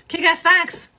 Kick-ass facts.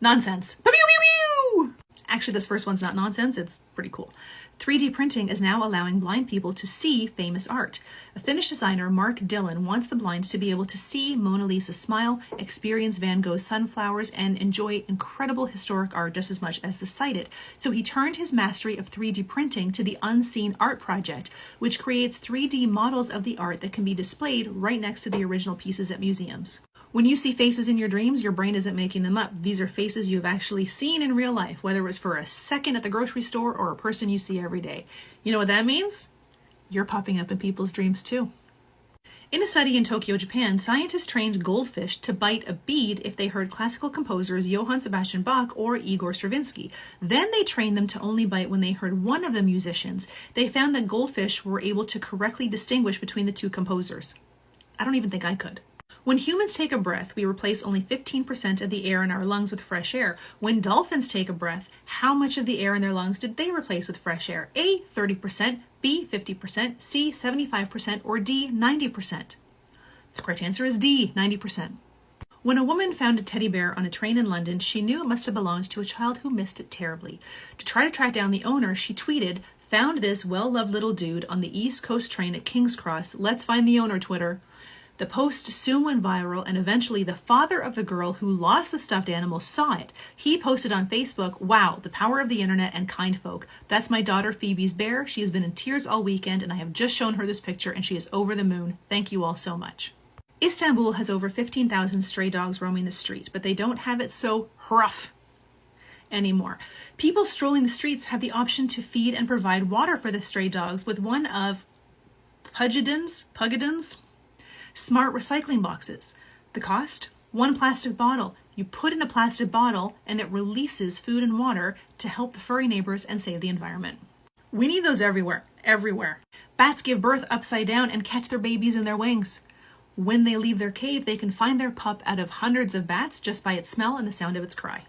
Nonsense. Pew, pew, pew, pew. Actually, this first one's not nonsense. It's pretty cool. 3D printing is now allowing blind people to see famous art. A Finnish designer, Mark Dillon, wants the blind to be able to see Mona Lisa's smile, experience Van Gogh's sunflowers, and enjoy incredible historic art just as much as the sighted. So he turned his mastery of 3D printing to the Unseen Art Project, which creates 3D models of the art that can be displayed right next to the original pieces at museums. When you see faces in your dreams, your brain isn't making them up. These are faces you've actually seen in real life, whether it was for a second at the grocery store or a person you see every day. You know what that means? You're popping up in people's dreams too. In a study in Tokyo, Japan, scientists trained goldfish to bite a bead if they heard classical composers Johann Sebastian Bach or Igor Stravinsky. Then they trained them to only bite when they heard one of the musicians. They found that goldfish were able to correctly distinguish between the two composers. I don't even think I could. When humans take a breath, we replace only 15% of the air in our lungs with fresh air. When dolphins take a breath, how much of the air in their lungs did they replace with fresh air? A, 30%, B, 50%, C, 75%, or D, 90%? The correct answer is D, 90%. When a woman found a teddy bear on a train in London, she knew it must have belonged to a child who missed it terribly. To try to track down the owner, she tweeted, "Found this well-loved little dude on the East Coast train at King's Cross. Let's find the owner, Twitter." The post soon went viral, and eventually the father of the girl who lost the stuffed animal saw it. He posted on Facebook, "Wow, the power of the internet and kind folk. That's my daughter Phoebe's bear. She has been in tears all weekend, and I have just shown her this picture, and she is over the moon. Thank you all so much." Istanbul has over 15,000 stray dogs roaming the street, but they don't have it so rough anymore. People strolling the streets have the option to feed and provide water for the stray dogs with one of Pugidon's smart recycling boxes. The cost? One plastic bottle. You put in a plastic bottle and it releases food and water to help the furry neighbors and save the environment. We need those everywhere, everywhere. Bats give birth upside down and catch their babies in their wings. When they leave their cave, they can find their pup out of hundreds of bats just by its smell and the sound of its cry.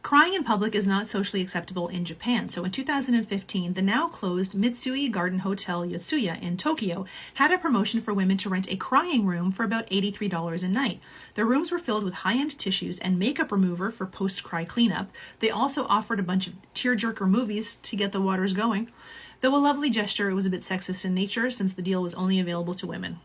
Crying in public is not socially acceptable in Japan, so in 2015, the now closed Mitsui Garden Hotel Yotsuya in Tokyo had a promotion for women to rent a crying room for about $83 a night. The rooms were filled with high-end tissues and makeup remover for post-cry cleanup. They also offered a bunch of tearjerker movies to get the waters going. Though a lovely gesture, it was a bit sexist in nature since the deal was only available to women.